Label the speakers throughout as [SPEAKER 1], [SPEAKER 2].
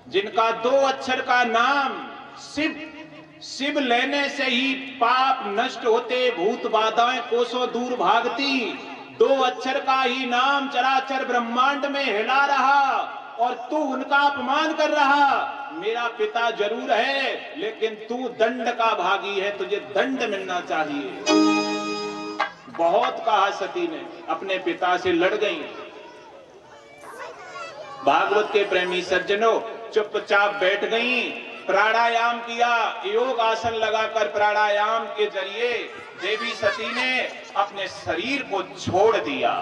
[SPEAKER 1] जिनका 2 अक्षर का नाम शिव, शिव लेने से ही पाप नष्ट होते, भूत बाधाएं कोसों दूर भागती। 2 अक्षर का ही नाम चराचर ब्रह्मांड में हिला रहा और तू उनका अपमान कर रहा। मेरा पिता जरूर है लेकिन तू दंड का भागी है, तुझे दंड मिलना चाहिए। बहुत कहा सती ने, अपने पिता से लड़ गई। भागवत के प्रेमी सज्जनों चुपचाप बैठ गई, प्राणायाम किया, योग आसन लगाकर प्राणायाम के जरिए देवी सती ने अपने शरीर को छोड़ दिया,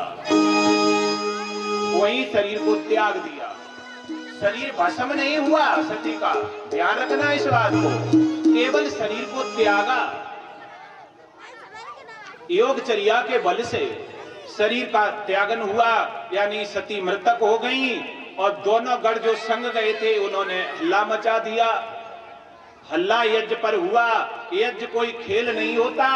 [SPEAKER 1] वही शरीर को त्याग दिया। शरीर भस्म नहीं हुआ सती का, ध्यान रखना इस बात को, केवल शरीर को त्यागा। योगचर्या के बल से शरीर का त्यागन हुआ, यानी सती मृतक हो गई और दोनों गढ़ जो संग गए थे उन्होंने हल्ला मचा दिया। हल्ला यज्ञ पर हुआ, यज्ञ कोई खेल नहीं होता।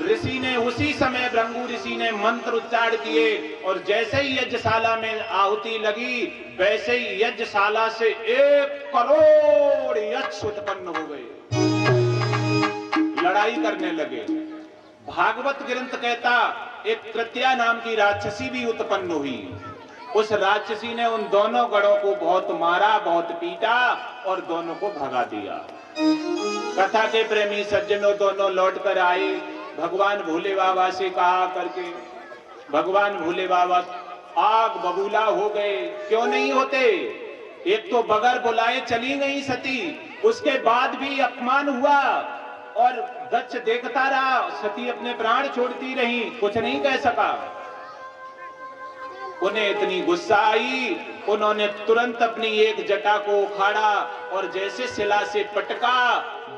[SPEAKER 1] ऋषि ने उसी समय, भृंगु ऋषि ने मंत्र उच्चारण किए और जैसे ही यज्ञशाला में आहुति लगी वैसे ही यज्ञशाला से 1 करोड़ यक्ष उत्पन्न हो गए, लड़ाई करने लगे। भागवत ग्रंथ कहता एक कृत्या नाम की राक्षसी भी उत्पन्न हुई। उस राक्षसी ने उन दोनों गढ़ों को बहुत मारा, बहुत पीटा और दोनों को भगा दिया। कथा के प्रेमी सज्जनों दोनों लौट कर आए, भगवान भोले बाबा से कहा करके, भगवान भोले बाबा आग बबूला हो गए। क्यों नहीं होते? एक तो बगैर बुलाए चली गई सती, उसके बाद भी अपमान हुआ और दक्ष देखता रहा, सती अपने प्राण छोड़ती रही, कुछ नहीं कह सका। उन्हें इतनी गुस्सा आई, उन्होंने तुरंत अपनी एक जटा को उखाड़ा और जैसे शिला से पटका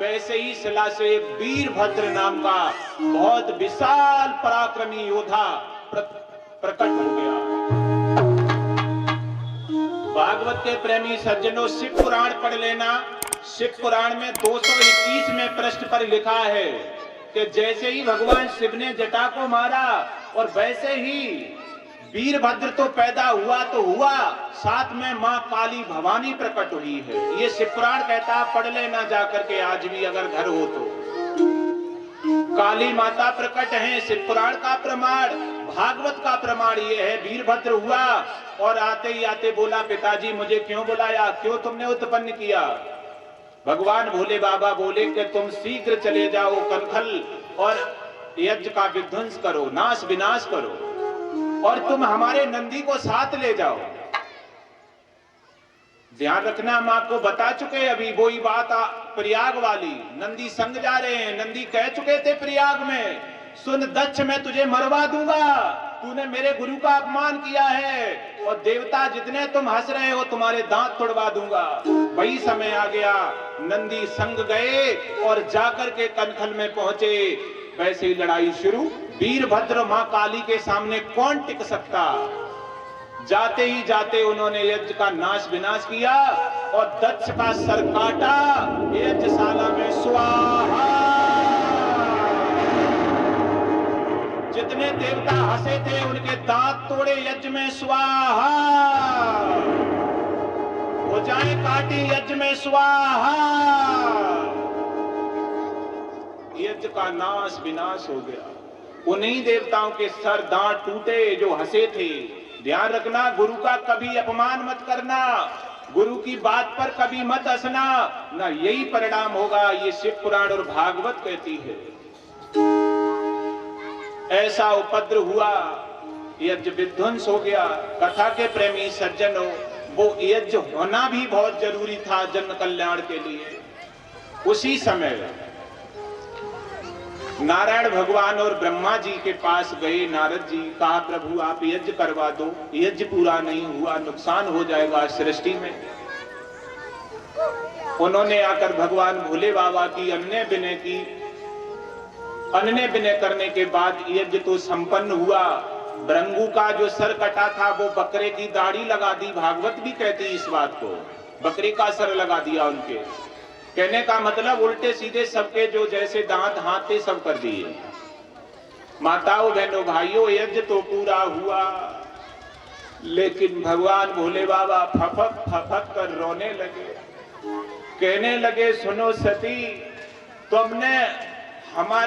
[SPEAKER 1] वैसे ही शिला से एक वीरभद्र नाम का बहुत विशाल पराक्रमी योद्धा प्रकट हो गया। भागवत के प्रेमी सज्जनों शिव पुराण पढ़ लेना। शिव पुराण में 221 में पृष्ठ पर लिखा है कि जैसे ही भगवान शिव ने जटा को मारा और वैसे ही वीरभद्र तो पैदा हुआ तो हुआ, साथ में मां काली भवानी प्रकट हुई है। ये शिव पुराण कहता, पढ़ लेना जाकर के आज भी अगर घर हो तो। काली माता प्रकट है, शिव पुराण का प्रमाण, भागवत का प्रमाण ये है। वीरभद्र हुआ और आते ही आते बोला, पिताजी मुझे क्यों बुलाया, क्यों तुमने उत्पन्न किया? भगवान भोले बाबा बोले कि तुम शीघ्र चले जाओ कनखल और यज्ञ का विध्वंस करो, नाश विनाश करो और तुम हमारे नंदी को साथ ले जाओ। ध्यान रखना, हम आपको बता चुके अभी वही बात प्रयाग वाली, नंदी संग जा रहे हैं। नंदी कह चुके थे प्रयाग में, सुन दक्ष मैं तुझे मरवा दूंगा, तूने मेरे गुरु का अपमान किया है और देवता जितने तुम हंस रहे हो तुम्हारे दांत तोड़वा दूंगा। वही समय आ गया, नंदी संग गए और जाकर के कनखल में पहुंचे। वैसे ही लड़ाई शुरू। वीरभद्र मां काली के सामने कौन टिक सकता? जाते ही जाते उन्होंने यज्ञ का नाश विनाश किया और दक्ष का सर काटा, यज्ञशाला में स्वाहा। जितने देवता हंसे थे उनके दांत तोड़े यज्ञ में स्वाहा, भुजाएं काटी यज्ञ में स्वाहा। यज्ञ का नाश विनाश हो गया। उन्हीं देवताओं के सर दांत टूटे जो हंसे थे। ध्यान रखना, गुरु का कभी अपमान मत करना, गुरु की बात पर कभी मत हंसना, ना यही परिणाम होगा। ये शिव पुराण और भागवत कहती है। ऐसा उपद्र हुआ, यज्ञ विध्वंस हो गया। कथा के प्रेमी सज्जनों, वो यज्ञ होना भी बहुत जरूरी था जन कल्याण के लिए। उसी समय नारायण भगवान और ब्रह्मा जी के पास गए नारद जी, कहा प्रभु आप यज्ञ करवा दो, यज्ञ पूरा नहीं हुआ नुकसान हो जाएगा सृष्टि में। उन्होंने आकर भगवान भोले बाबा की अन्य विनय की। अन्य विनय करने के बाद यज्ञ तो संपन्न हुआ। भृंगु का जो सर कटा था वो बकरे की दाढ़ी लगा दी। भागवत भी कहती इस बात को, बकरे का सर लगा दिया उनके। कहने का मतलब उल्टे सीधे सबके जो जैसे दांत हाथ थे सब कर दिए। माताओं बहनों भाइयों, यज्ञ तो पूरा हुआ। लेकिन भगवान भोले बाबा फफक फफक कर रोने लगे, कहने लगे सुनो सती, तुमने हमारे